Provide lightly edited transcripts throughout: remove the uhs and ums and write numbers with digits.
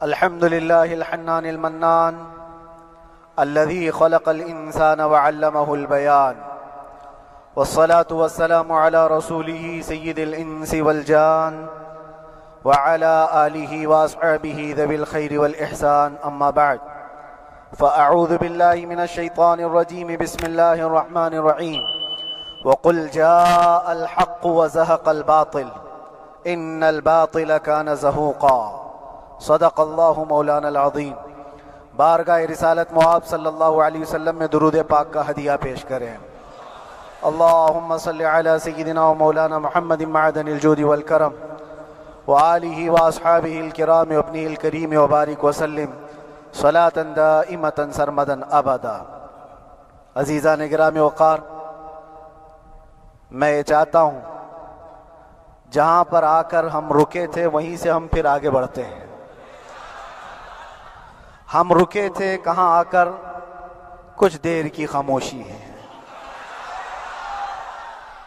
الحمد لله الحنان المنان الذي خلق الإنسان وعلمه البيان، والصلاة والسلام على رسوله سيد الإنس والجان وعلى آله وأصحابه ذوي الخير والإحسان. أما بعد، فأعوذ بالله من الشيطان الرجيم. بسم الله الرحمن الرحيم. وقل جاء الحق وزهق الباطل إن الباطل كان زهوقا. صدق اللہ مولانا العظیم. بارگاہ رسالت مآب صلی اللہ علیہ وسلم میں درود پاک کا ہدیہ پیش کریں. اللہم صلی علی سیدنا و مولانا محمد معدن الجود والکرم وآلہ واصحابہ الکرام وابنہ الکریم وبارک وسلم صلاة دائمتا سرمدا ابدا. عزیزان گرامی وقار، میں یہ چاہتا ہوں جہاں پر آ کر ہم رکے تھے وہیں سے ہم پھر آگے بڑھتے ہیں. ہم رکے تھے کہاں آ کر؟ کچھ دیر کی خاموشی ہے،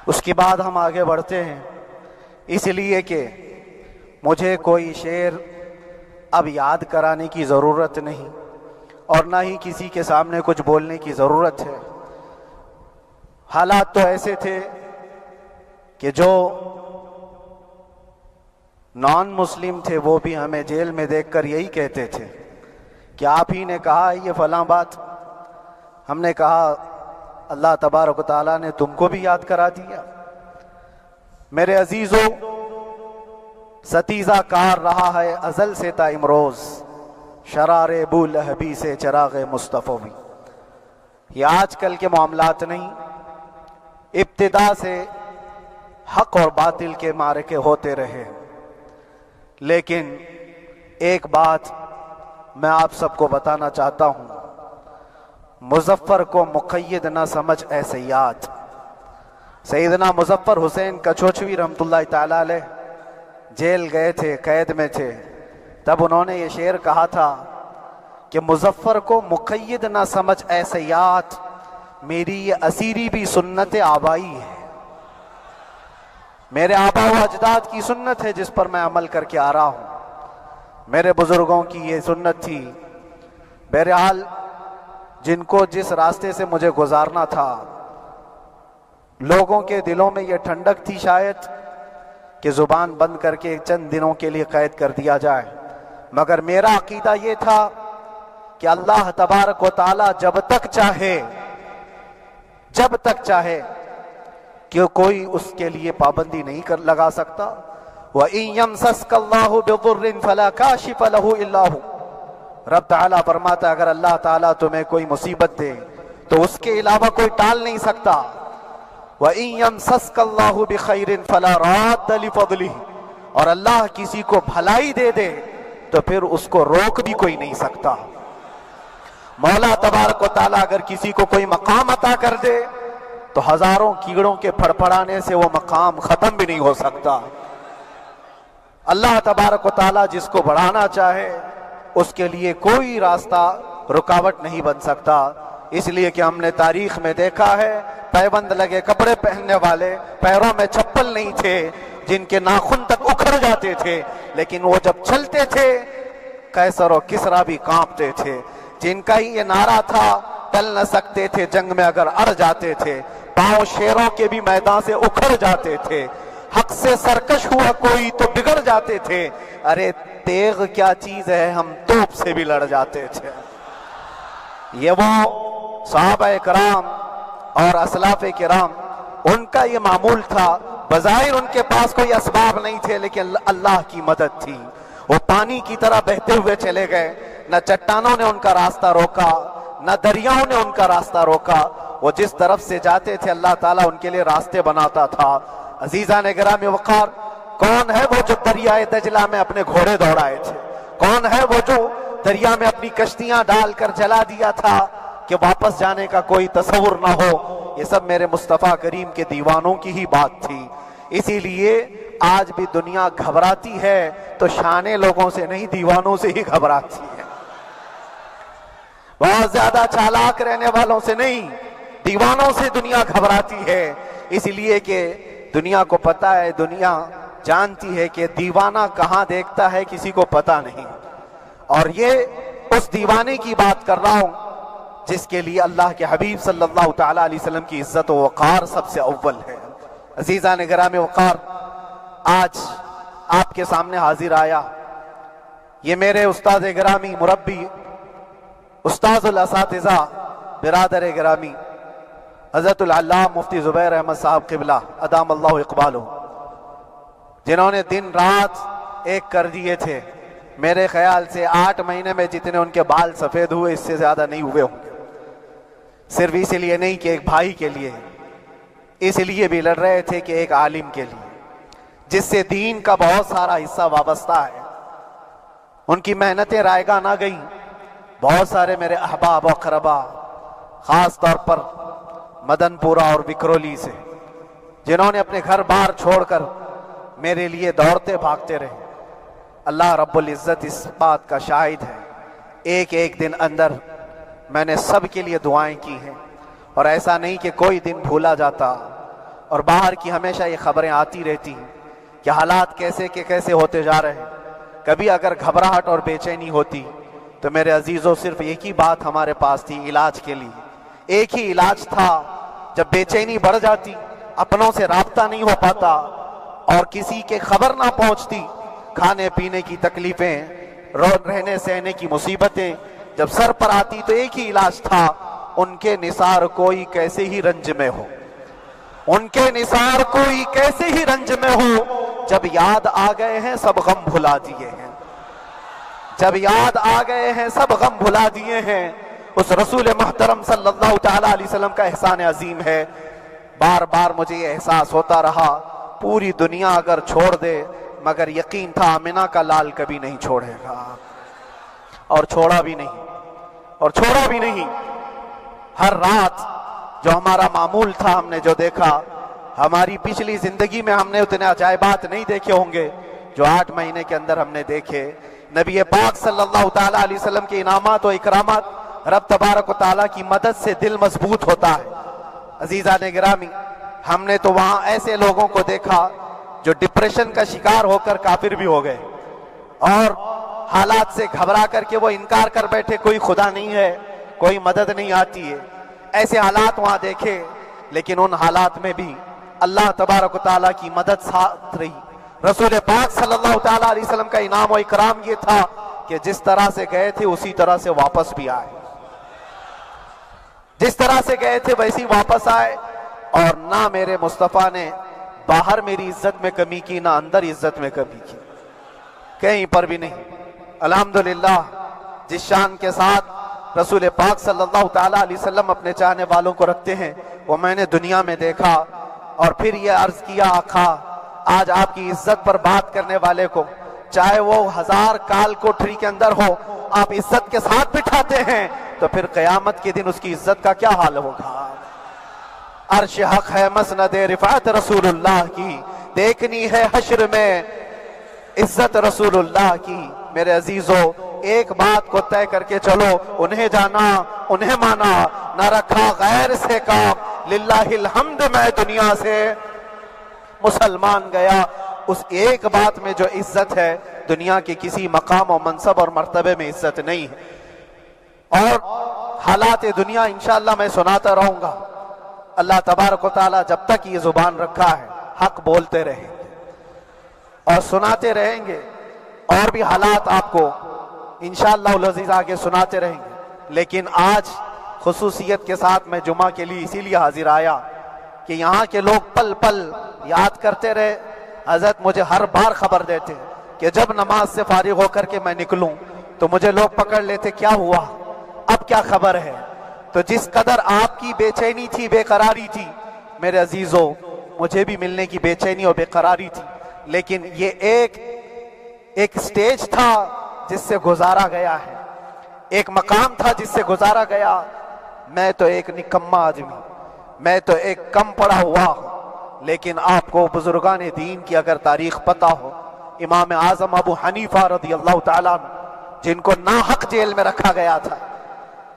اس کے بعد ہم آگے بڑھتے ہیں. اس لیے کہ مجھے کوئی شعر اب یاد کرانے کی ضرورت نہیں اور نہ ہی کسی کے سامنے کچھ بولنے کی ضرورت ہے. حالات تو ایسے تھے کہ جو نان مسلم تھے وہ بھی ہمیں جیل میں دیکھ کر یہی کہتے تھے کہ آپ ہی نے کہا یہ فلاں بات. ہم نے کہا اللہ تبارک و تعالیٰ نے تم کو بھی یاد کرا دیا. میرے عزیزو، ستیزہ کار رہا ہے ازل سے تا امروز، شرار بو لہبی سے چراغ مصطفی بھی. یہ آج کل کے معاملات نہیں، ابتدا سے حق اور باطل کے معرکے ہوتے رہے. لیکن ایک بات میں آپ سب کو بتانا چاہتا ہوں، مظفر کو مقید نہ سمجھ اے سیاد. سیدنا مظفر حسین کچھوچھوی رحمۃ اللہ تعالی علیہ جیل گئے تھے، قید میں تھے. تب انہوں نے یہ شعر کہا تھا کہ مظفر کو مقید نہ سمجھ اے سیاد، میری یہ اسیری بھی سنت آبائی ہے. میرے آبا و اجداد کی سنت ہے جس پر میں عمل کر کے آ رہا ہوں. میرے بزرگوں کی یہ سنت تھی. بہرحال جن کو جس راستے سے مجھے گزارنا تھا، لوگوں کے دلوں میں یہ ٹھنڈک تھی شاید کہ زبان بند کر کے چند دنوں کے لیے قید کر دیا جائے. مگر میرا عقیدہ یہ تھا کہ اللہ تبارک و تعالی جب تک چاہے کہ کوئی اس کے لیے پابندی نہیں لگا سکتا. وَإِن يَمْسَسْكَ اللَّهُ بِضُرٍّ فَلَا كَاشِفَ لَهُ إِلَّا هُوَ. رب تعالیٰ فرماتا ہے اگر اللہ تعالیٰ تمہیں کوئی مصیبت دے تو اس کے علاوہ کوئی ٹال نہیں سکتا. وَإِن يَمْسَسْكَ اللَّهُ بِخَيْرٍ فَلَا رَادَّ لِفَضْلِهِ. اور اللہ کسی کو بھلائی دے دے تو پھر اس کو روک بھی کوئی نہیں سکتا. مولا تبارک و تعالیٰ اگر کسی کو کوئی مقام عطا کر دے تو ہزاروں کیڑوں کے پھڑپڑانے سے وہ مقام ختم بھی نہیں ہو سکتا. اللہ تبارک و تعالیٰ جس کو بڑھانا چاہے اس کے لیے کوئی راستہ رکاوٹ نہیں بن سکتا. اس لیے کہ ہم نے تاریخ میں دیکھا ہے پیبند لگے کپڑے پہننے والے، پیروں میں چپل نہیں تھے، جن کے ناخن تک اکھڑ جاتے تھے، لیکن وہ جب چلتے تھے قیصر و کسریٰ بھی کانپتے تھے. جن کا ہی یہ نعرہ تھا ٹل نہ سکتے تھے جنگ میں اگر اڑ جاتے تھے، پاؤں شیروں کے بھی میدان سے اکھڑ جاتے تھے. حق سے سرکش ہوا کوئی تو بگڑ جاتے تھے. ارے تیغ کیا چیز ہے، ہم توپ سے بھی لڑ جاتے تھے. یہ وہ صحابہ کرام اور اسلاف کرام، ان کا یہ معمول تھا. بظاہر ان کے پاس کوئی اسباب نہیں تھے لیکن اللہ کی مدد تھی. وہ پانی کی طرح بہتے ہوئے چلے گئے. نہ چٹانوں نے ان کا راستہ روکا، نہ دریاؤں نے ان کا راستہ روکا. وہ جس طرف سے جاتے تھے اللہ تعالیٰ ان کے لیے راستے بناتا تھا. عزیزان گرامی وقار، کون ہے وہ جو دریائے دجلہ میں اپنے گھوڑے دوڑائے تھے؟ کون ہے وہ جو دریا میں اپنی کشتیاں ڈال کر جلا دیا تھا کہ واپس جانے کا کوئی تصور نہ ہو؟ یہ سب میرے مصطفیٰ کریم کے دیوانوں کی ہی بات تھی. اسی لیے آج بھی دنیا گھبراتی ہے تو شانے لوگوں سے نہیں، دیوانوں سے ہی گھبراتی ہے. بہت زیادہ چالاک رہنے والوں سے نہیں، دیوانوں سے دنیا گھبراتی ہے. اس لیے کہ دنیا کو پتا ہے، دنیا جانتی ہے کہ دیوانہ کہاں دیکھتا ہے کسی کو پتا نہیں. اور یہ اس دیوانے کی بات کر رہا ہوں جس کے لیے اللہ کے حبیب صلی اللہ تعالیٰ علیہ وسلم کی عزت و وقار سب سے اول ہے۔ عزیزان گرامی وقار، آج آپ کے سامنے حاضر آیا، یہ میرے استاد گرامی، مربی، استاذ الاساتذہ، برادر گرامی حضرت العلامہ مفتی زبیر احمد صاحب قبلہ ادام اللہ اقبالہ، جنہوں نے دن رات ایک کر دیے تھے۔ میرے خیال سے 8 مہینے میں جتنے ان کے بال سفید ہوئے اس سے زیادہ نہیں ہوئے ہوں گے، صرف اس لیے نہیں کہ ایک بھائی کے لیے، اس لیے بھی لڑ رہے تھے کہ ایک عالم کے لیے جس سے دین کا بہت سارا حصہ وابستہ ہے۔ ان کی محنتیں رائگاں نہ گئیں۔ بہت سارے میرے احباب و اقربا، خاص طور پر مدن پورہ اور وکرولی سے، جنہوں نے اپنے گھر بار چھوڑ کر میرے لیے دوڑتے بھاگتے رہے، اللہ رب العزت اس بات کا شاہد ہے، ایک ایک دن اندر میں نے سب کے لیے دعائیں کی ہیں، اور ایسا نہیں کہ کوئی دن بھولا جاتا، اور باہر کی ہمیشہ یہ خبریں آتی رہتی ہیں کہ حالات کیسے کے کیسے ہوتے جا رہے ہیں۔ کبھی اگر گھبراہٹ اور بے چینی ہوتی تو میرے عزیزوں صرف ایک ہی بات ہمارے پاس تھی علاج کے لیے، ایک ہی علاج تھا۔ جب بے چینی بڑھ جاتی، اپنوں سے رابطہ نہیں ہو پاتا اور کسی کے خبر نہ پہنچتی، کھانے پینے کی تکلیفیں، رہنے سہنے کی مصیبتیں جب سر پر آتی تو ایک ہی علاج تھا، ان کے نثار کوئی کیسے ہی رنج میں ہو، ان کے نثار کوئی کیسے ہی رنج میں ہو، جب یاد آ گئے ہیں سب غم بھلا دیے ہیں، جب یاد آ گئے ہیں سب غم بھلا دیے ہیں۔ اس رسول محترم صلی اللہ تعالیٰ علیہ وسلم کا احسان عظیم ہے۔ بار بار مجھے یہ احساس ہوتا رہا، پوری دنیا اگر چھوڑ دے مگر یقین تھا آمنہ کا لال کبھی نہیں چھوڑے گا، اور چھوڑا بھی نہیں، اور چھوڑا بھی نہیں۔ ہر رات جو ہمارا معمول تھا ہم نے جو دیکھا، ہماری پچھلی زندگی میں ہم نے اتنے عجائبات نہیں دیکھے ہوں گے جو 8 مہینے کے اندر ہم نے دیکھے۔ نبی پاک صلی اللہ تعالیٰ علیہ وسلم کے انعامات و اکرامات، رب تبارک و تعالیٰ کی مدد سے دل مضبوط ہوتا ہے۔ عزیزان گرامی، ہم نے تو وہاں ایسے لوگوں کو دیکھا جو ڈپریشن کا شکار ہو کر کافر بھی ہو گئے، اور حالات سے گھبرا کر کے وہ انکار کر بیٹھے، کوئی خدا نہیں ہے، کوئی مدد نہیں آتی ہے۔ ایسے حالات وہاں دیکھے، لیکن ان حالات میں بھی اللہ تبارک و تعالیٰ کی مدد ساتھ رہی۔ رسول پاک صلی اللہ تعالیٰ علیہ وسلم کا انعام و اکرام یہ تھا کہ جس طرح سے گئے تھے اسی طرح سے واپس بھی آئے، جس طرح سے گئے تھے ویسی واپس آئے، اور نہ میرے مصطفیٰ نے باہر میری عزت میں کمی کی، نہ اندر عزت میں کمی کی، کہیں پر بھی نہیں۔ الحمدللہ، جس شان کے ساتھ رسول پاک صلی اللہ تعالیٰ علیہ وسلم اپنے چاہنے والوں کو رکھتے ہیں، وہ میں نے دنیا میں دیکھا، اور پھر یہ عرض کیا آقا، آج آپ کی عزت پر بات کرنے والے کو چاہے وہ 1000 کال کوٹری کے اندر ہو، آپ عزت کے ساتھ بٹھاتے ہیں تو پھر قیامت کے دن اس کی عزت کا کیا حال ہوگا۔ عرش حق ہے مسند رفعت رسول اللہ کی، دیکھنی ہے حشر میں عزت رسول اللہ کی۔ میرے عزیزو، ایک بات کو طے کر کے چلو، انہیں جانا انہیں مانا، نہ رکھا غیر سے کام، للہ الحمد میں دنیا سے مسلمان گیا۔ اس ایک بات میں جو عزت ہے، دنیا کے کسی مقام و منصب اور مرتبے میں عزت نہیں ہے۔ اور حالات دنیا انشاءاللہ میں سناتا رہوں گا۔ اللہ تبارک و تعالیٰ جب تک یہ زبان رکھا ہے حق بولتے رہیں گے اور سناتے رہیں گے، اور بھی حالات آپ کو انشاءاللہ العزیز آگے سناتے رہیں گے۔ لیکن آج خصوصیت کے ساتھ میں جمعہ کے لیے اسی لیے حاضر آیا کہ یہاں کے لوگ پل پل یاد کرتے رہے۔ حضرت مجھے ہر بار خبر دیتے کہ جب نماز سے فارغ ہو کر کے میں نکلوں تو مجھے لوگ پکڑ لیتے، کیا ہوا، اب کیا خبر ہے۔ تو جس قدر آپ کی بے چینی تھی، بے قراری تھی، میرے عزیزو مجھے بھی ملنے کی بے چینی اور بے قراری تھی، لیکن یہ ایک سٹیج تھا جس سے گزارا گیا ہے، ایک مقام تھا جس سے گزارا گیا۔ میں تو ایک نکما آدمی، میں تو ایک کم پڑا ہوا ہوں، لیکن آپ کو بزرگان دین کی اگر تاریخ پتہ ہو، امام اعظم ابو حنیفہ رضی اللہ تعالیٰ عنہ جن کو ناحق جیل میں رکھا گیا تھا،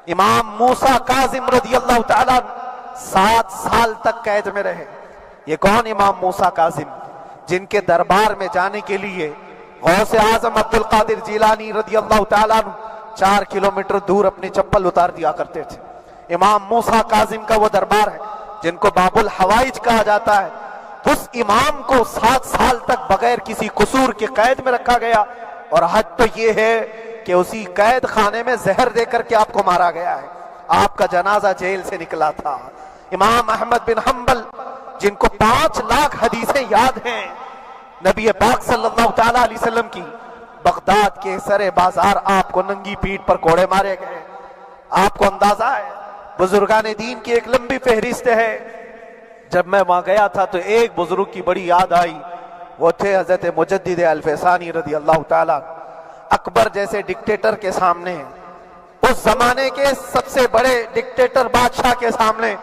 امام موسیٰ کاظم رضی اللہ تعالیٰ عنہ 7 سال تک قید میں رہے۔ یہ کون امام موسیٰ کاظم؟ جن کے دربار میں جانے کے لیے غوث اعظم عبد القادر جیلانی رضی اللہ تعالیٰ عنہ 4 کلومیٹر دور اپنی چپل اتار دیا کرتے تھے۔ امام موسیٰ کاظم کا وہ دربار ہے جن کو باب الحوائج کہا جاتا ہے، اس امام کو 7 سال تک بغیر کسی قصور کے قید میں رکھا گیا، اور حد تو یہ ہے کہ اسی قید خانے میں زہر دے کر کے آپ کو مارا گیا ہے۔ آپ کا جنازہ جیل سے نکلا تھا۔ امام احمد بن حنبل جن کو 5 لاکھ حدیثیں یاد ہیں نبی پاک صلی اللہ تعالیٰ علیہ وسلم کی، بغداد کے سر بازار آپ کو ننگی پیٹھ پر کوڑے مارے گئے۔ آپ کو اندازہ ہے بزرگان دین کی ایک لمبی فہرست ہے۔ جب میں وہاں گیا تھا تو ایک بزرگ کی بڑی یاد آئی، وہ تھے حضرت مجدد الفسانی رضی اللہ تعالیٰ۔ اکبر جیسے ڈکٹیٹر کے سامنے، اس زمانے کے سب سے بڑے ڈکٹیٹر بادشاہ کے سامنے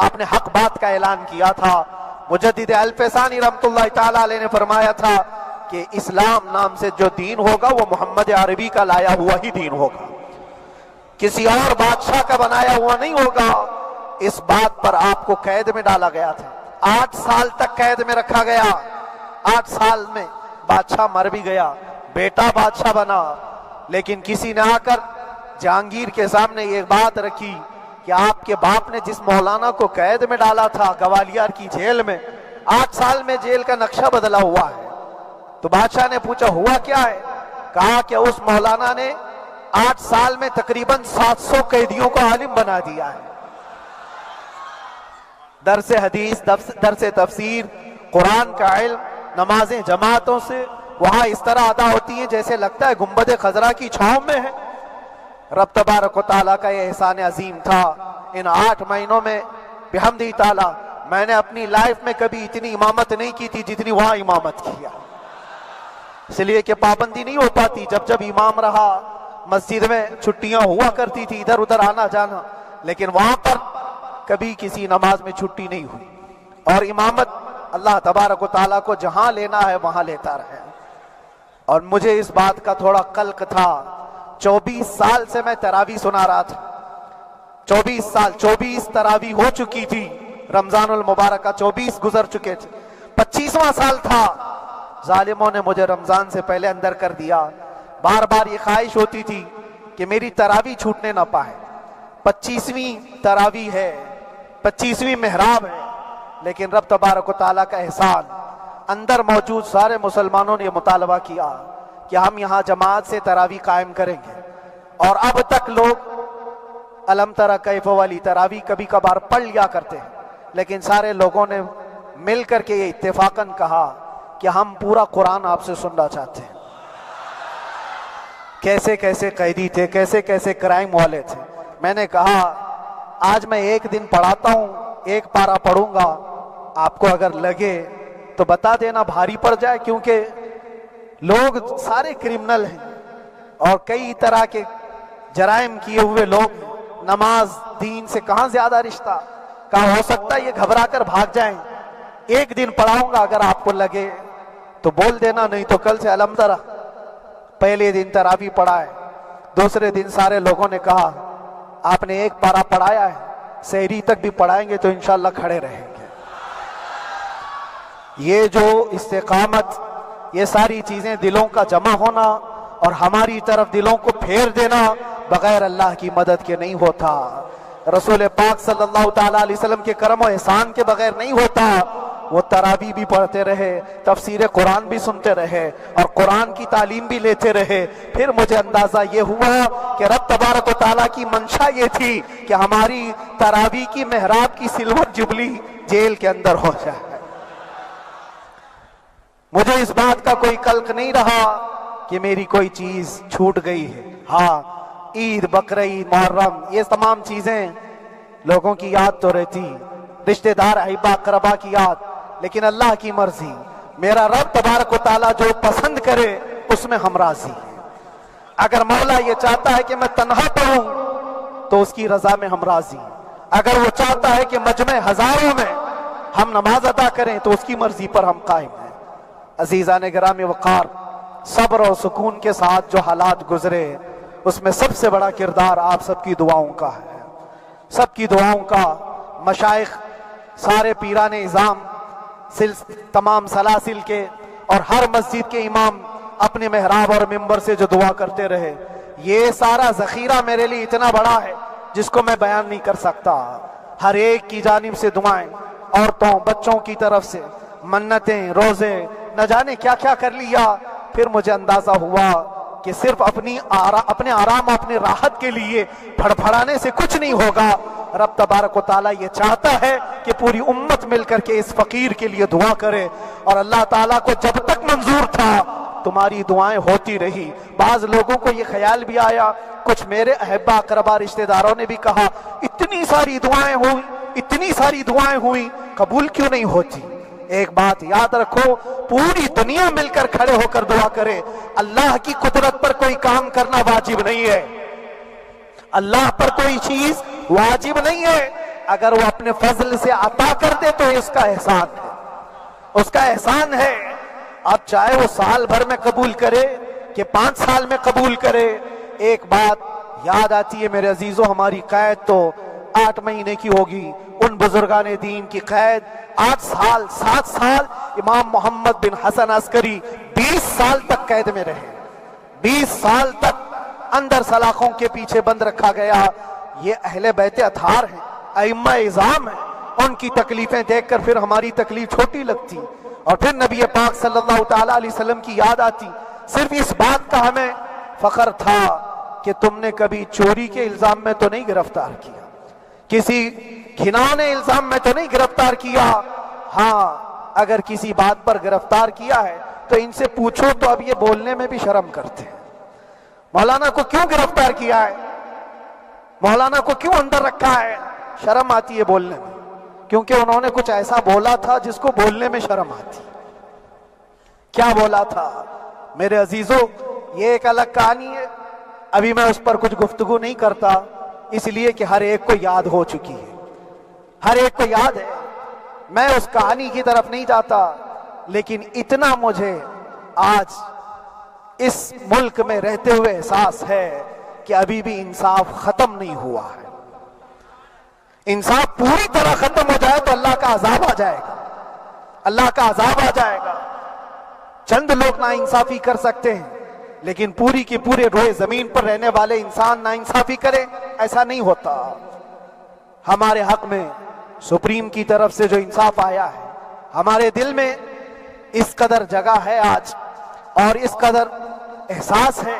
آپ نے حق بات کا اعلان کیا تھا۔ مجدد الفسانی رحمۃ اللہ تعالیٰ علیہ نے فرمایا تھا کہ اسلام نام سے جو دین ہوگا وہ محمد عربی کا لایا ہوا ہی دین ہوگا، کسی اور بادشاہ کا بنایا ہوا نہیں ہوگا۔ اس بات پر آپ کو قید میں ڈالا گیا تھا، 8 سال تک قید میں رکھا گیا۔ 8 سال میں بادشاہ مر بھی گیا، بیٹا بادشاہ بنا، لیکن کسی نے آ کر جہانگیر کے سامنے یہ بات رکھی کہ آپ کے باپ نے جس مولانا کو قید میں ڈالا تھا گوالیار کی جیل میں، 8 سال میں جیل کا نقشہ بدلا ہوا ہے۔ تو بادشاہ نے پوچھا ہوا کیا ہے؟ کہا کہ اس مولانا نے 8 سال میں تقریباً 700 قیدیوں کو عالم بنا دیا ہے۔ درس حدیث، درس تفسیر، قرآن کا علم، نمازیں جماعتوں سے وہاں اس طرح ادا ہوتی ہیں جیسے لگتا ہے گنبد خضرا کی چھاؤں میں ہے۔ رب تبارک و تعالیٰ کا یہ احسان عظیم تھا۔ ان 8 مہینوں میں بحمدہ تعالیٰ میں نے اپنی لائف میں کبھی اتنی امامت نہیں کی تھی جتنی وہاں امامت کیا، اس لیے کہ پابندی نہیں ہو پاتی۔ جب جب امام رہا مسجد میں چھٹیاں ہوا کرتی تھی، ادھر ادھر آنا جانا، لیکن وہاں پر کبھی کسی نماز میں چھٹی نہیں ہوئی۔ اور امامت اللہ تبارک و تعالیٰ کو جہاں لینا ہے وہاں لیتا رہے۔ اور مجھے اس بات کا تھوڑا قلق تھا، 24 سال سے میں تراویح سنا رہا تھا، 24 سال، 24 تراویح ہو چکی تھی، رمضان المبارکہ 24 گزر چکے تھے، 25واں سال تھا، ظالموں نے مجھے رمضان سے پہلے اندر کر دیا۔ بار بار یہ خواہش ہوتی تھی کہ میری تراویح چھوٹنے نہ پائے، 25ویں تراویح ہے، 25ویں محراب ہے، لیکن رب تبارک و تعالیٰ کا احسان، اندر موجود سارے مسلمانوں نے یہ مطالبہ کیا کہ ہم یہاں جماعت سے تراویح قائم کریں گے۔ اور اب تک لوگ الم تری کیف والی تراویح کبھی کبھار پڑھ لیا کرتے ہیں، لیکن سارے لوگوں نے مل کر کے یہ اتفاقاً کہا کہ ہم پورا قرآن آپ سے سننا چاہتے ہیں۔ کیسے کیسے قیدی تھے، کیسے کیسے کرائم والے تھے۔ میں نے کہا آج میں ایک دن پڑھاتا ہوں، ایک پارہ پڑھوں گا، آپ کو اگر لگے تو بتا دینا، بھاری پڑ جائے، کیونکہ لوگ سارے کرمنل ہیں اور کئی طرح کے جرائم کیے ہوئے لوگ ہیں۔ نماز دین سے کہاں زیادہ رشتہ، کہاں ہو سکتا ہے یہ گھبرا کر بھاگ جائیں۔ ایک دن پڑھاؤں گا، اگر آپ کو لگے تو بول دینا، نہیں تو کل سے الحم ترا۔ پہلے دن تراویح پڑھا ہے، دوسرے دن سارے لوگوں نے کہا آپ نے ایک پارہ پڑھایا ہے، سحری تک بھی پڑھائیں گے تو انشاءاللہ کھڑے رہیں گے۔ یہ جو استقامت، یہ ساری چیزیں دلوں کا جمع ہونا اور ہماری طرف دلوں کو پھیر دینا بغیر اللہ کی مدد کے نہیں ہوتا، رسول پاک صلی اللہ تعالیٰ علیہ وسلم کے کرم و احسان کے بغیر نہیں ہوتا۔ وہ تراویح بھی پڑھتے رہے، تفسیر قرآن بھی سنتے رہے اور قرآن کی تعلیم بھی لیتے رہے۔ پھر مجھے اندازہ یہ ہوا کہ رب تبارک و تعالیٰ کی منشا یہ تھی کہ ہماری تراویح کی محراب کی سلور جبلی جیل کے اندر ہو جائے۔ مجھے اس بات کا کوئی قلق نہیں رہا کہ میری کوئی چیز چھوٹ گئی ہے۔ ہاں، عید، بقرعید، محرم، یہ تمام چیزیں لوگوں کی یاد تو رہتی، رشتہ دار، احبا، اقربا کی یاد، لیکن اللہ کی مرضی، میرا رب تبارک و تعالیٰ جو پسند کرے اس میں ہم راضی ہیں۔ اگر مولا یہ چاہتا ہے کہ میں تنہا پڑھوں تو اس کی رضا میں ہم راضی ہیں، اگر وہ چاہتا ہے کہ مجمع ہزاروں میں ہم نماز ادا کریں تو اس کی مرضی پر ہم قائم ہیں۔ عزیزان گرامی وقار، صبر و سکون کے ساتھ جو حالات گزرے اس میں سب سے بڑا کردار آپ سب کی دعاؤں کا ہے، سب کی دعاؤں کا۔ مشائخ، سارے پیران اعظام، تمام سلاسل کے اور ہر مسجد کے امام اپنے محراب اور منبر سے جو دعا کرتے رہے، یہ سارا ذخیرہ میرے لیے اتنا بڑا ہے جس کو میں بیان نہیں کر سکتا۔ ہر ایک کی جانب سے دعائیں، عورتوں بچوں کی طرف سے منتیں، روزے، نہ جانے کیا کیا کر لیا۔ پھر مجھے اندازہ ہوا کہ صرف اپنے آرام اپنے راحت کے لیے پھڑپھڑانے سے کچھ نہیں ہوگا۔ رب تبارک و تعالیٰ یہ چاہتا ہے کہ پوری امت مل کر کے اس فقیر کے لیے دعا کرے، اور اللہ تعالیٰ کو جب تک منظور تھا تمہاری دعائیں ہوتی رہی۔ بعض لوگوں کو یہ خیال بھی آیا، کچھ میرے احبا اقربا رشتہ داروں نے بھی کہا اتنی ساری دعائیں ہوئی قبول کیوں نہیں ہوتی؟ ایک بات یاد رکھو، پوری دنیا مل کر کھڑے ہو کر دعا کرے، اللہ کی قدرت پر کوئی کام کرنا واجب نہیں ہے، اللہ پر کوئی چیز واجب نہیں ہے۔ اگر وہ اپنے فضل سے عطا کر دے تو اس کا احسان ہے، اس کا احسان ہے۔ اب چاہے وہ سال بھر میں قبول کرے کہ 5 سال میں قبول کرے۔ ایک بات یاد آتی ہے میرے عزیزو، ہماری قید تو 8 مہینے کی ہوگی، ان بزرگان دین کی قید 8 سال 7 سال۔ امام محمد بن حسن عسکری 20 سال تک قید میں رہے، 20 سال تک اندر سلاخوں کے پیچھے بند رکھا گیا۔ یہ اہل بیت اطہار ہیں، ائمہ اعظام ہیں، ان کی تکلیفیں دیکھ کر پھر ہماری تکلیف چھوٹی لگتی، اور پھر نبی پاک صلی اللہ تعالیٰ علیہ وسلم کی یاد آتی۔ صرف اس بات کا ہمیں فخر تھا کہ تم نے کبھی چوری کے الزام میں تو نہیں گرفتار کیا، کسی گھناؤنے الزام میں تو نہیں گرفتار کیا۔ ہاں اگر کسی بات پر گرفتار کیا ہے تو ان سے پوچھو تو اب یہ بولنے میں بھی شرم کرتے ہیں، مولانا کو کیوں گرفتار کیا ہے، مولانا کو کیوں اندر رکھا ہے؟ شرم آتی ہے بولنے میں، کیونکہ انہوں نے کچھ ایسا بولا تھا جس کو بولنے میں شرم آتی۔ کیا بولا تھا میرے عزیزو؟ یہ ایک الگ کہانی ہے، ابھی میں اس پر کچھ گفتگو نہیں کرتا، اس لیے کہ ہر ایک کو یاد ہو چکی ہے، ہر ایک کو یاد ہے، میں اس کہانی کی طرف نہیں جاتا۔ لیکن اتنا مجھے آج اس ملک میں رہتے ہوئے احساس ہے کہ ابھی بھی انصاف ختم نہیں ہوا ہے۔ انصاف پوری طرح ختم ہو جائے تو اللہ کا عذاب آ جائے گا، اللہ کا عذاب آ جائے گا۔ چند لوگ ناانصافی کر سکتے ہیں، لیکن پوری کی پورے روئے زمین پر رہنے والے انسان ناانصافی کرے، ایسا نہیں ہوتا۔ ہمارے حق میں سپریم کی طرف سے جو انصاف آیا ہے، ہمارے دل میں اس قدر جگہ ہے آج، اور اس قدر احساس ہے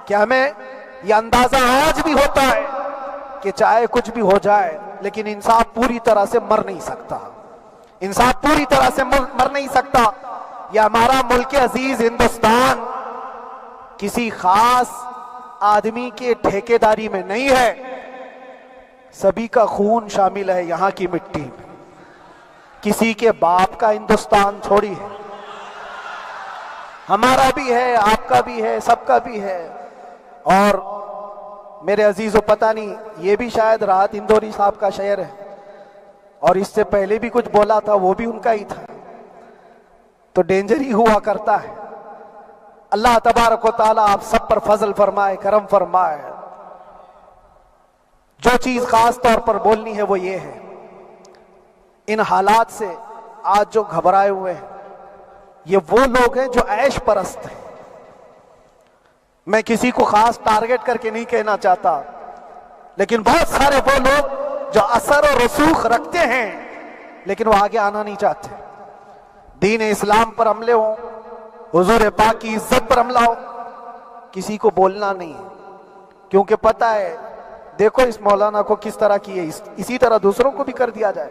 کہ ہمیں یہ اندازہ آج بھی ہوتا ہے کہ چاہے کچھ بھی ہو جائے لیکن انصاف پوری طرح سے مر نہیں سکتا، انصاف پوری طرح سے مر نہیں سکتا۔ یہ ہمارا ملک عزیز ہندوستان کسی خاص آدمی کے ٹھیکیداری میں نہیں ہے، سبھی کا خون شامل ہے یہاں کی مٹی میں، کسی کے باپ کا ہندوستان تھوڑی ہے، ہمارا بھی ہے، آپ کا بھی ہے، سب کا بھی ہے۔ اور میرے عزیزو پتہ نہیں، یہ بھی شاید راحت اندوری صاحب کا شعر ہے، اور اس سے پہلے بھی کچھ بولا تھا وہ بھی ان کا ہی تھا، تو ڈینجر ہی ہوا کرتا ہے۔ اللہ تبارک و تعالیٰ آپ سب پر فضل فرمائے، کرم فرمائے۔ جو چیز خاص طور پر بولنی ہے وہ یہ ہے، ان حالات سے آج جو گھبرائے ہوئے ہیں یہ وہ لوگ ہیں جو عیش پرست ہیں۔ میں کسی کو خاص ٹارگٹ کر کے نہیں کہنا چاہتا، لیکن بہت سارے وہ لوگ جو اثر و رسوخ رکھتے ہیں لیکن وہ آگے آنا نہیں چاہتے۔ دین اسلام پر حملے ہوں، حضور پاک کی عزت پر حملہ ہو، کسی کو بولنا نہیں ہے، کیونکہ پتہ ہے دیکھو اس مولانا کو کس طرح کی ہے، اسی طرح دوسروں کو بھی کر دیا جائے۔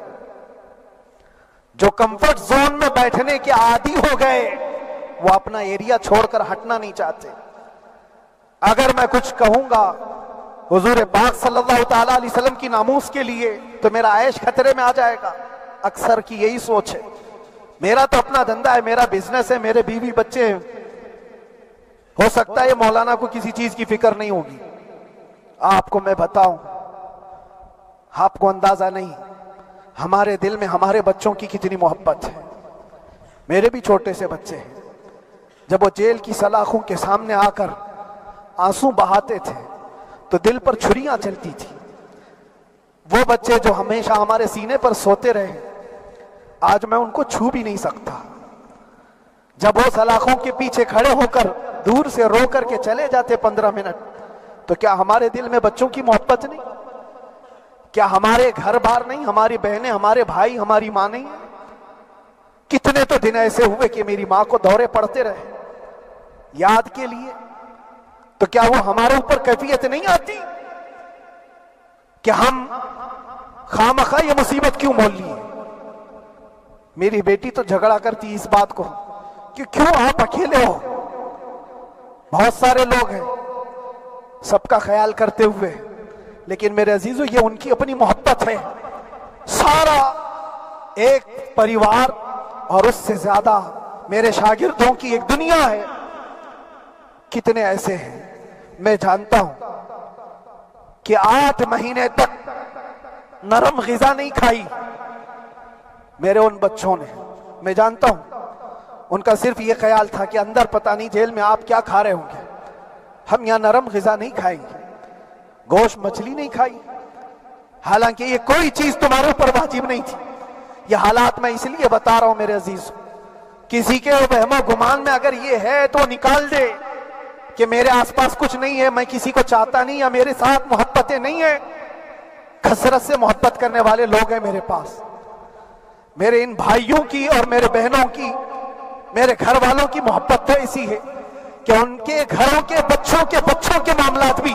جو کمفرٹ زون میں بیٹھنے کے عادی ہو گئے وہ اپنا ایریا چھوڑ کر ہٹنا نہیں چاہتے۔ اگر میں کچھ کہوں گا حضور پاک صلی اللہ تعالیٰ علیہ وسلم کی ناموس کے لیے تو میرا عیش خطرے میں آ جائے گا۔ اکثر کی یہی سوچ ہے، میرا تو اپنا دھندا ہے، میرا بزنس ہے، میرے بیوی بچے ہیں، ہو سکتا ہے مولانا کو کسی چیز کی فکر نہیں ہوگی۔ آپ کو میں بتاؤں، آپ کو اندازہ نہیں ہمارے دل میں ہمارے بچوں کی کتنی محبت ہے۔ میرے بھی چھوٹے سے بچے ہیں، جب وہ جیل کی سلاخوں کے سامنے آ کر آنسو بہاتے تھے تو دل پر چھریاں چلتی تھی۔ وہ بچے جو ہمیشہ ہمارے سینے پر سوتے رہے، آج میں ان کو چھو بھی نہیں سکتا۔ جب وہ سلاخوں کے پیچھے کھڑے ہو کر دور سے رو کر کے چلے جاتے 15 منٹ، تو کیا ہمارے دل میں بچوں کی محبت نہیں؟ کیا ہمارے گھر بار نہیں، ہماری بہنیں، ہمارے بھائی، ہماری ماں نہیں؟ کتنے تو دن ایسے ہوئے کہ میری ماں کو دورے پڑتے رہے یاد کے لیے، تو کیا وہ ہمارے اوپر کیفیت نہیں آتی کہ ہم خامخواہ یہ مصیبت کیوں مول لیے؟ میری بیٹی تو جھگڑا کرتی اس بات کو کہ کیوں آپ اکیلے ہو، بہت سارے لوگ ہیں سب کا خیال کرتے ہوئے، لیکن میرے عزیزو یہ ان کی اپنی محبت ہے، سارا ایک پریوار اور اس سے زیادہ میرے شاگردوں کی ایک دنیا ہے۔ کتنے ایسے ہیں میں جانتا ہوں کہ 8 مہینے تک نرم غذا نہیں کھائی میرے ان بچوں نے، میں جانتا ہوں ان کا صرف یہ خیال تھا کہ اندر پتہ نہیں جیل میں آپ کیا کھا رہے ہوں گے، ہم یہاں نرم غذا نہیں کھائیں گے، گوشت مچھلی نہیں کھائی، حالانکہ یہ کوئی چیز تمہارے اوپر واجب نہیں تھی۔ یہ حالات میں اس لیے بتا رہا ہوں میرے عزیز، کسی کے وہم و گمان میں اگر یہ ہے تو نکال دے کہ میرے آس پاس کچھ نہیں ہے، میں کسی کو چاہتا نہیں یا میرے ساتھ محبتیں نہیں ہیں۔ کثرت سے محبت کرنے والے لوگ ہیں میرے پاس، میرے ان بھائیوں کی اور میرے بہنوں کی، میرے گھر والوں کی محبت تو ایسی ہے کہ ان کے گھروں کے بچوں کے معاملات بھی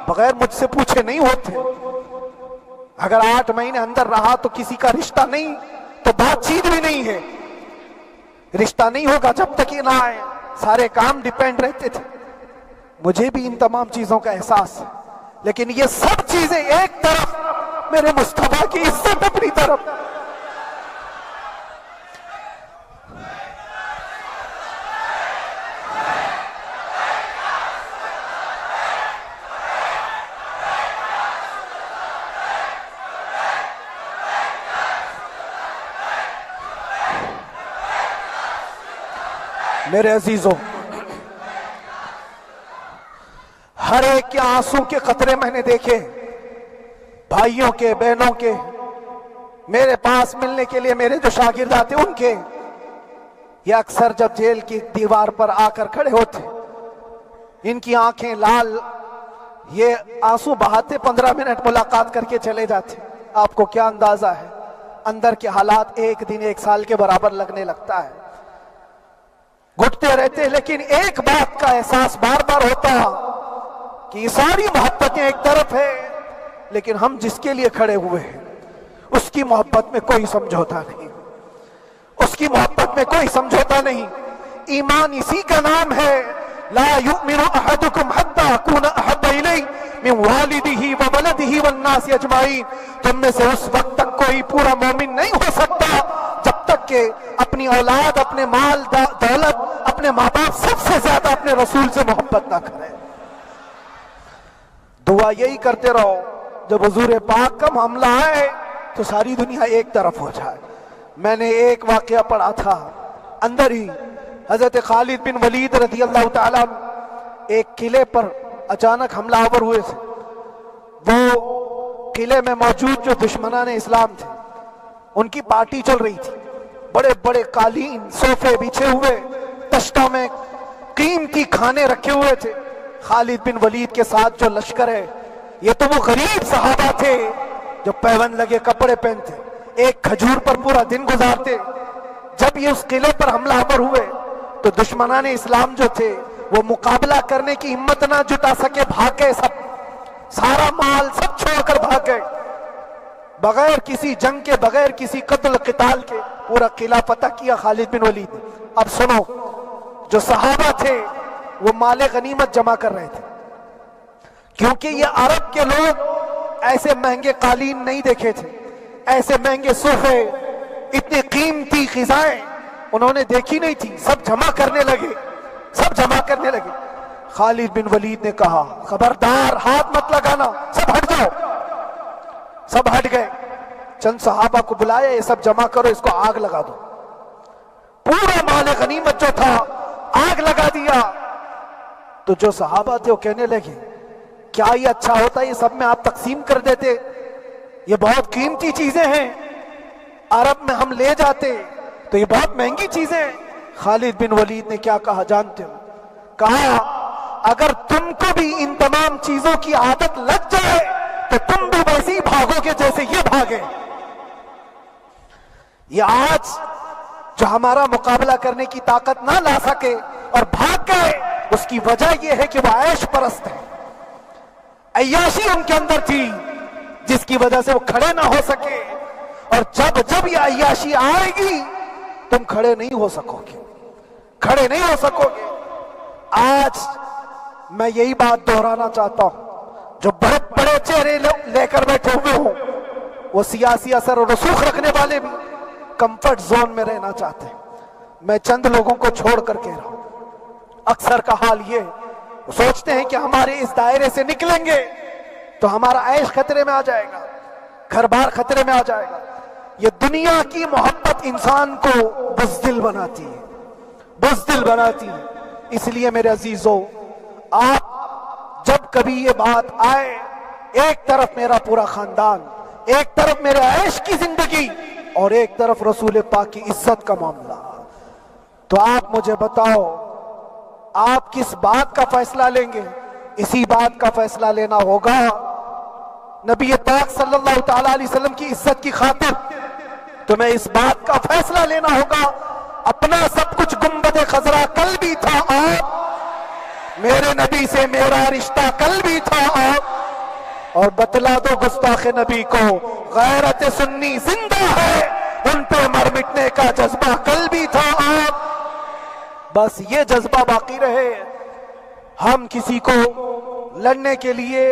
بغیر مجھ سے پوچھے نہیں ہوتے۔ اگر 8 مہینے اندر رہا تو کسی کا رشتہ نہیں تو بات چیت بھی نہیں ہے، رشتہ نہیں ہوگا جب تک یہ نہ آئے، سارے کام ڈیپینڈ رہتے تھے۔ مجھے بھی ان تمام چیزوں کا احساس ہے، لیکن یہ سب چیزیں ایک طرف، میرے مصطفیٰ کی عزت اپنی طرف۔ میرے عزیزوں، ہر ایک کے آنسوں کے قطرے میں نے دیکھے، بھائیوں کے، بہنوں کے، میرے پاس ملنے کے لیے میرے جو شاگرد آتے ان کے، یہ اکثر جب جیل کی دیوار پر آ کر کھڑے ہوتے، ان کی آنکھیں لال، یہ آنسو بہاتے 15 منٹ ملاقات کر کے چلے جاتے۔ آپ کو کیا اندازہ ہے اندر کے حالات ایک دن 1 سال کے برابر لگنے لگتا ہے، گھٹتے رہتے، لیکن ایک بات کا احساس بار بار ہوتا کہ یہ ساری محبتیں ایک طرف ہے، لیکن ہم جس کے لیے کھڑے ہوئے ہیں اس کی محبت میں کوئی سمجھوتا نہیں، اس کی محبت میں کوئی سمجھوتا نہیں۔ ایمان اسی کا نام ہے، لا یؤمن احدکم حتی اکون احب الیہ من والدہ وولدہ والناس اجمعین، تم میں سے اس وقت تک کوئی پورا مومن نہیں ہو سکتا جب تک کہ اپنی اولاد، اپنے مال دولت، اپنے ماں باپ، سب سے زیادہ اپنے رسول سے محبت نہ کرے۔ دعا یہی کرتے رہو جب حضور پاک کا معاملہ آئے تو ساری دنیا ایک طرف ہو جائے۔ میں نے ایک واقعہ پڑھا تھا اندر ہی، حضرت خالد بن ولید رضی اللہ تعالیٰ ایک قلعے پر اچانک حملہ آور ہوئے تھے۔ وہ قلعے میں موجود جو دشمنان اسلام تھے ان کی پارٹی چل رہی تھی، بڑے بڑے قالین، صوفے بچھے ہوئے، تشتوں میں قیمتی کھانے رکھے ہوئے تھے۔ خالد بن ولید کے ساتھ جو لشکر ہے، یہ تو وہ غریب صحابہ تھے جو پیوند لگے کپڑے پہنتے، ایک کھجور پر پورا دن گزارتے۔ جب یہ اس قلعے پر حملہ آور ہوئے تو دشمنان اسلام جو تھے وہ مقابلہ کرنے کی ہمت نہ جٹا سکے، بھاگ گئے، سب سارا مال سب چھوڑ کر بھاگ گئے، بغیر کسی جنگ کے، بغیر کسی قتل قتال کے پورا قلعہ فتح کیا خالد بن ولید نے۔ اب سنو، جو صحابہ تھے وہ مال غنیمت جمع کر رہے تھے، کیونکہ یہ عرب کے لوگ ایسے مہنگے قالین نہیں دیکھے تھے، ایسے مہنگے صوفے، اتنی قیمتی غذائیں انہوں نے دیکھی نہیں تھی۔ سب جمع کرنے لگے، سب جمع کرنے لگے۔ خالد بن ولید نے کہا خبردار، ہاتھ مت لگانا، سب ہٹ جاؤ۔ سب ہٹ گئے، چند صحابہ کو بلایا، یہ سب جمع کرو، اس کو آگ لگا دو۔ پورا مال غنیمت جو تھا آگ لگا دیا۔ تو جو صحابہ تھے وہ کہنے لگے کیا یہ اچھا ہوتا، یہ سب میں آپ تقسیم کر دیتے، یہ بہت قیمتی چیزیں ہیں، عرب میں ہم لے جاتے تو یہ بہت مہنگی چیزیں ہیں۔ خالد بن ولید نے کیا کہا جانتے ہو؟ کہا اگر تم کو بھی ان تمام چیزوں کی عادت لگ جائے تو تم بھی ویسے ہی بھاگو گے جیسے یہ بھاگے۔ یہ آج جو ہمارا مقابلہ کرنے کی طاقت نہ لا سکے اور بھاگ گئے، اس کی وجہ یہ ہے کہ وہ عیش پرست ہے، عیاشی ان کے اندر تھی جس کی وجہ سے وہ کھڑے نہ ہو سکے، اور جب یہ عیاشی آئے گی تم کھڑے نہیں ہو سکو گے، کھڑے نہیں ہو سکو گے۔ آج میں یہی بات دہرانا چاہتا ہوں، جو بڑے بڑے چہرے لے کر بیٹھے ہوئے ہوں، وہ سیاسی اثر اور رسوخ رکھنے والے بھی کمفرٹ زون میں رہنا چاہتے ہیں۔ میں چند لوگوں کو چھوڑ کر کہہ رہا ہوں، اکثر کا حال یہ وہ سوچتے ہیں کہ ہمارے اس دائرے سے نکلیں گے تو ہمارا عیش خطرے میں آ جائے گا، گھر بار خطرے میں آ جائے گا۔ یہ دنیا کی محبت انسان کو بزدل بناتی ہے، بزدل بناتی ہے۔ اس لیے میرے عزیزو، آپ جب کبھی یہ بات آئے، ایک طرف میرا پورا خاندان، ایک طرف میرے عیش کی زندگی اور ایک طرف رسول پاک کی عزت کا معاملہ، تو آپ مجھے بتاؤ آپ کس بات کا فیصلہ لیں گے؟ اسی بات کا فیصلہ لینا ہوگا نبی پاک صلی اللہ تعالی علیہ وسلم کی عزت کی خاطر تمہیں اس بات کا فیصلہ لینا ہوگا۔ اپنا سب کچھ گنبد خضرا کل بھی تھا آپ، میرے نبی سے میرا رشتہ کل بھی تھا آپ، اور بتلا دو گستاخ نبی کو غیرت سنی زندہ ہے، ان پہ مر مٹنے کا جذبہ کل بھی تھا آپ۔ بس یہ جذبہ باقی رہے۔ ہم کسی کو لڑنے کے لیے،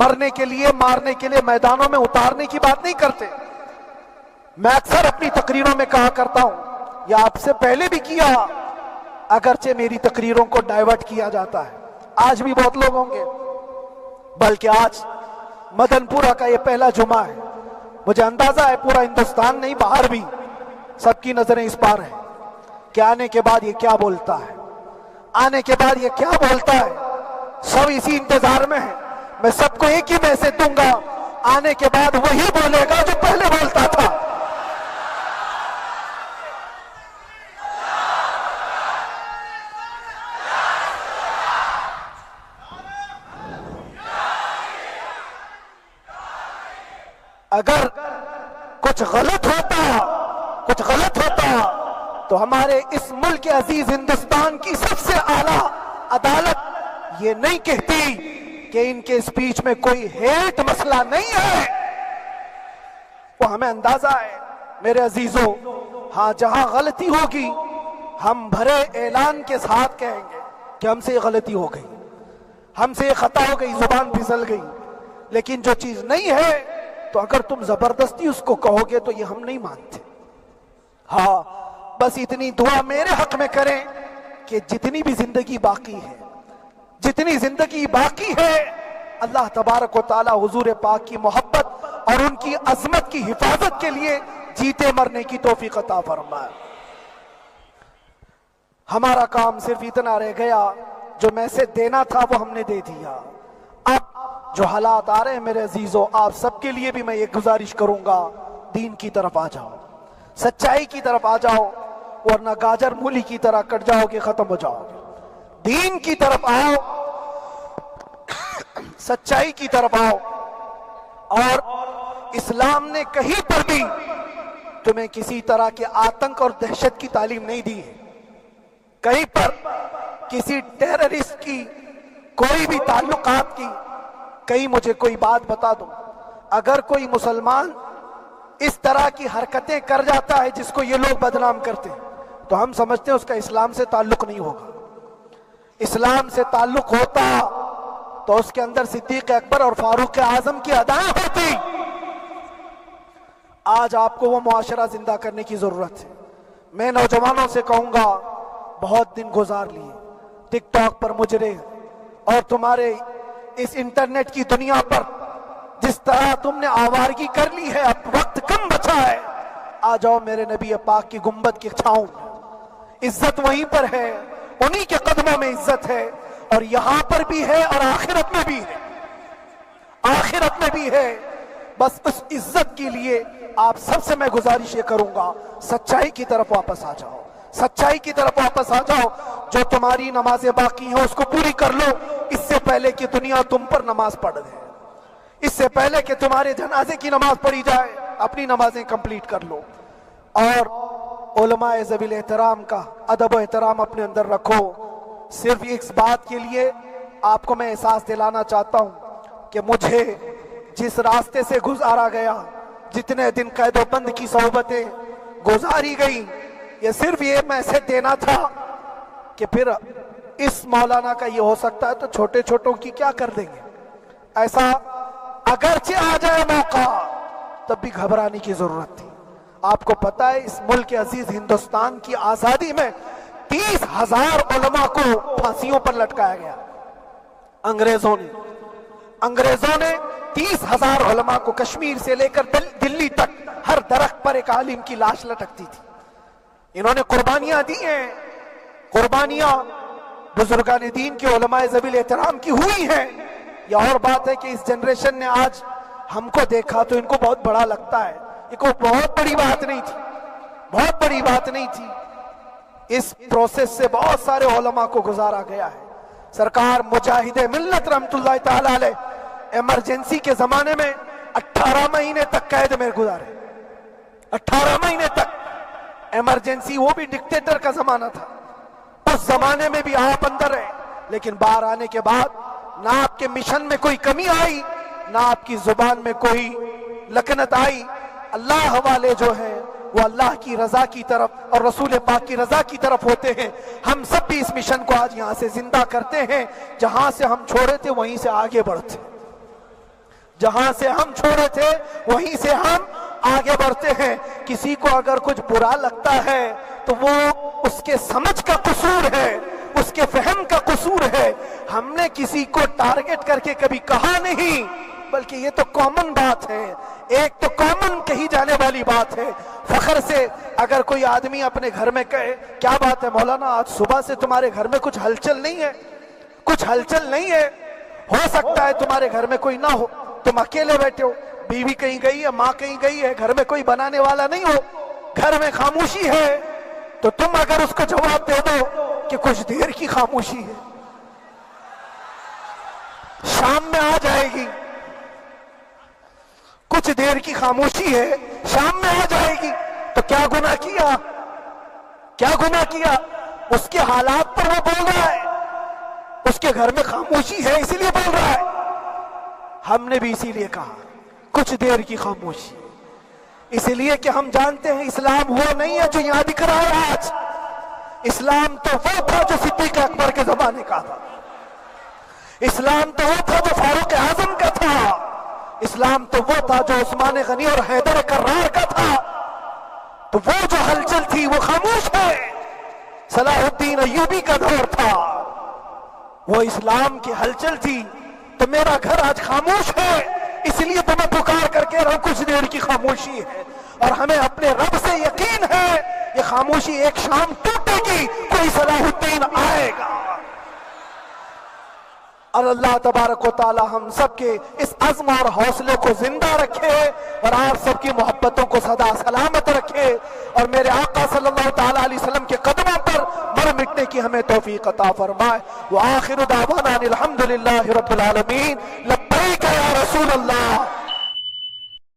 مرنے کے لیے، مارنے کے لیے میدانوں میں اتارنے کی بات نہیں کرتے۔ میں اکثر اپنی تقریروں میں کہا کرتا ہوں، یا آپ سے پہلے بھی کیا، اگرچہ میری تقریروں کو ڈائیورٹ کیا جاتا ہے، آج بھی بہت لوگ ہوں گے، بلکہ آج مدن پورہ کا یہ پہلا جمعہ ہے، مجھے اندازہ ہے پورا ہندوستان نہیں باہر بھی سب کی نظریں اس پار ہیں کہ آنے کے بعد یہ کیا بولتا ہے، آنے کے بعد یہ کیا بولتا ہے۔ سب اسی انتظار میں ہیں۔ میں سب کو ایک ہی میسج دوں گا، آنے کے بعد وہی بولے گا جو پہلے بولتا تھا۔ اگر کچھ غلط ہوتا تو ہمارے اس ملک عزیز ہندوستان کی سب سے اعلیٰ عدالت یہ نہیں کہتی کہ ان کے اسپیچ میں کوئی ہیٹ مسئلہ نہیں ہے۔ وہ ہمیں اندازہ ہے میرے عزیزوں، ہاں جہاں غلطی ہوگی ہم بھرے اعلان کے ساتھ کہیں گے کہ ہم سے یہ غلطی ہو گئی، ہم سے یہ خطا ہو گئی، زبان پھسل گئی۔ لیکن جو چیز نہیں ہے تو اگر تم زبردستی اس کو کہو گے تو یہ ہم نہیں مانتے۔ ہاں بس اتنی دعا میرے حق میں کریں کہ جتنی بھی زندگی باقی ہے، جتنی زندگی باقی ہے، اللہ تبارک و تعالی حضور پاک کی محبت اور ان کی عظمت کی حفاظت کے لیے جیتے مرنے کی توفیق عطا فرمائے۔ ہمارا کام صرف اتنا رہ گیا، جو میسج دینا تھا وہ ہم نے دے دیا۔ اب جو حالات آ رہے ہیں میرے عزیزوں، آپ سب کے لیے بھی میں یہ گزارش کروں گا، دین کی طرف آ جاؤ، سچائی کی طرف آ جاؤ، ورنہ گاجر مولی کی طرح کٹ جاؤ گے، ختم ہو جاؤ گے۔ دین کی طرف آؤ، سچائی کی طرف آؤ، اور اسلام نے کہیں پر بھی تمہیں کسی طرح کے آتنک اور دہشت کی تعلیم نہیں دی ہے۔ کہیں پر کسی ٹیررسٹ کی کوئی بھی تعلقات کی کہیں مجھے کوئی بات بتا دو۔ اگر کوئی مسلمان اس طرح کی حرکتیں کر جاتا ہے جس کو یہ لوگ بدنام کرتے ہیں تو ہم سمجھتے ہیں اس کا اسلام سے تعلق نہیں ہوگا۔ اسلام سے تعلق ہوتا تو اس کے اندر صدیق اکبر اور فاروق اعظم کی ادائیں ہوتی۔ آج آپ کو وہ معاشرہ زندہ کرنے کی ضرورت ہے۔ میں نوجوانوں سے کہوں گا، بہت دن گزار لیے ٹک ٹاک پر مجرے، اور تمہارے اس انٹرنیٹ کی دنیا پر جس طرح تم نے آوارگی کر لی ہے، اب وقت کم بچا ہے۔ آ جاؤ میرے نبی پاک کی گنبد کی چھاؤں میں، عزت وہیں پر ہے، انہی کے قدموں میں عزت ہے، اور یہاں پر بھی ہے اور آخرت میں بھی ہے، آخرت میں بھی ہے۔ بس اس عزت کے لیے آپ سب سے میں گزارش یہ کروں گا، سچائی کی طرف واپس آ جاؤ، سچائی کی طرف واپس آ جاؤ. جو تمہاری نمازیں باقی ہیں اس کو پوری کر لو اس سے پہلے کہ دنیا تم پر نماز پڑھ دے، اس سے پہلے کہ تمہارے جنازے کی نماز پڑھی جائے اپنی نمازیں کمپلیٹ کر لو. اور علماء ذوی الاحترام کا ادب و احترام اپنے اندر رکھو. صرف اس بات کے لیے آپ کو میں احساس دلانا چاہتا ہوں کہ مجھے جس راستے سے گزارا گیا، جتنے دن قید و بند کی صحبتیں گزاری گئی، یہ صرف یہ میسج دینا تھا کہ پھر اس مولانا کا یہ ہو سکتا ہے تو چھوٹے چھوٹوں کی کیا کر دیں گے. ایسا اگرچہ آ جائے موقع تب بھی گھبرانے کی ضرورت تھی. آپ کو پتا ہے اس ملک عزیز ہندوستان کی آزادی میں 30,000 علماء کو پھانسیوں پر لٹکایا گیا. انگریزوں نے 30,000 علماء کو کشمیر سے لے کر دلی تک ہر درخت پر ایک عالم کی لاش لٹکتی تھی. انہوں نے قربانیاں دی ہیں، قربانیاں بزرگان دین کے علماء ذوی الاحترام کی ہوئی ہیں. یہ اور بات ہے کہ اس جنریشن نے آج ہم کو دیکھا تو ان کو بہت بڑا لگتا ہے. یہ کوئی بہت بڑی بات نہیں تھی، بہت بڑی بات نہیں تھی. اس پروسیس سے بہت سارے علماء کو گزارا گیا ہے. سرکار مجاہد ملت رحمت اللہ تعالی علیہ ایمرجنسی کے زمانے میں 18 مہینے تک قید میں گزارے. 18 مہینے تک ایمرجنسی، وہ بھی ڈکٹیٹر کا زمانہ تھا. اس زمانے میں بھی آپ اندر رہے، لیکن باہر آنے کے بعد نہ آپ کے مشن میں کوئی کمی آئی، نہ آپ کی زبان میں کوئی لکنت آئی. اللہ والے جو ہیں وہ اللہ کی رضا کی طرف اور رسول پاک کی رضا کی طرف ہوتے ہیں. ہم سب بھی اس مشن کو آج یہاں سے زندہ کرتے ہیں. جہاں سے ہم چھوڑے تھے وہیں سے آگے بڑھتے، جہاں سے ہم چھوڑے تھے وہیں سے ہم آگے بڑھتے ہیں. کسی کو اگر کچھ برا لگتا ہے تو وہ اس کے سمجھ کا قصور ہے، اس کے فہم کا قصور ہے. ہم نے کسی کو ٹارگٹ کر کے کبھی کہا نہیں، بلکہ یہ تو کامن بات ہے، ایک تو کامن کہی جانے والی بات ہے. فخر سے اگر کوئی آدمی اپنے گھر میں کہے کیا بات ہے مولانا آج صبح سے تمہارے گھر میں کچھ ہلچل نہیں ہے، کچھ ہلچل نہیں ہے. ہو سکتا ہے تمہارے گھر میں کوئی نہ ہو، تم اکیلے بیٹھے ہو، بیوی کہیں گئی ہے، ماں کہیں گئی ہے، گھر میں کوئی بنانے والا نہیں ہو، گھر میں خاموشی ہے، تو تم اگر اس کو جواب دے دو کہ کچھ دیر کی خاموشی ہے، شام میں آ جائے گی، کچھ دیر کی خاموشی ہے، شام میں آ جائے گی، تو کیا گناہ کیا؟ کیا گناہ کیا؟ اس کے حالات پر وہ بول رہا ہے، اس کے گھر میں خاموشی ہے اسی لیے بول رہا ہے. ہم نے بھی اسی لیے کہا کچھ دیر کی خاموشی، اسی لیے کہ ہم جانتے ہیں اسلام وہ نہیں ہے جو یہاں دکھ رہا ہے آج. اسلام تو وہ تھا جو صدیق اکبر کے زمانے کا تھا، اسلام تو وہ تھا جو فاروق اعظم کا تھا، اسلام تو وہ تھا جو عثمان غنی اور حیدر کرار کا تھا. تو وہ جو ہلچل تھی وہ خاموش ہے. صلاح الدین ایوبی کا دور تھا، وہ اسلام کی ہلچل تھی. تو میرا گھر آج خاموش ہے، اس لیے تو میں پکار کر کے رہا ہوں کچھ دیر کی خاموشی ہے. اور ہمیں اپنے رب سے یقین ہے یہ خاموشی ایک شام ٹوٹے گی، کوئی صلاح الدین آئے گا. اور اللہ تبارک و تعالی ہم سب کے اس عزم اور حوصلے کو زندہ رکھے اور آپ سب کی محبتوں کو سدا سلامت رکھے، اور میرے آقا صلی اللہ تعالی علیہ وسلم کے قدموں پر مر مٹنے کی ہمیں توفیق عطا فرمائے. وآخر دعوانا الحمدللہ رب العالمین. لبیک یا رسول اللہ.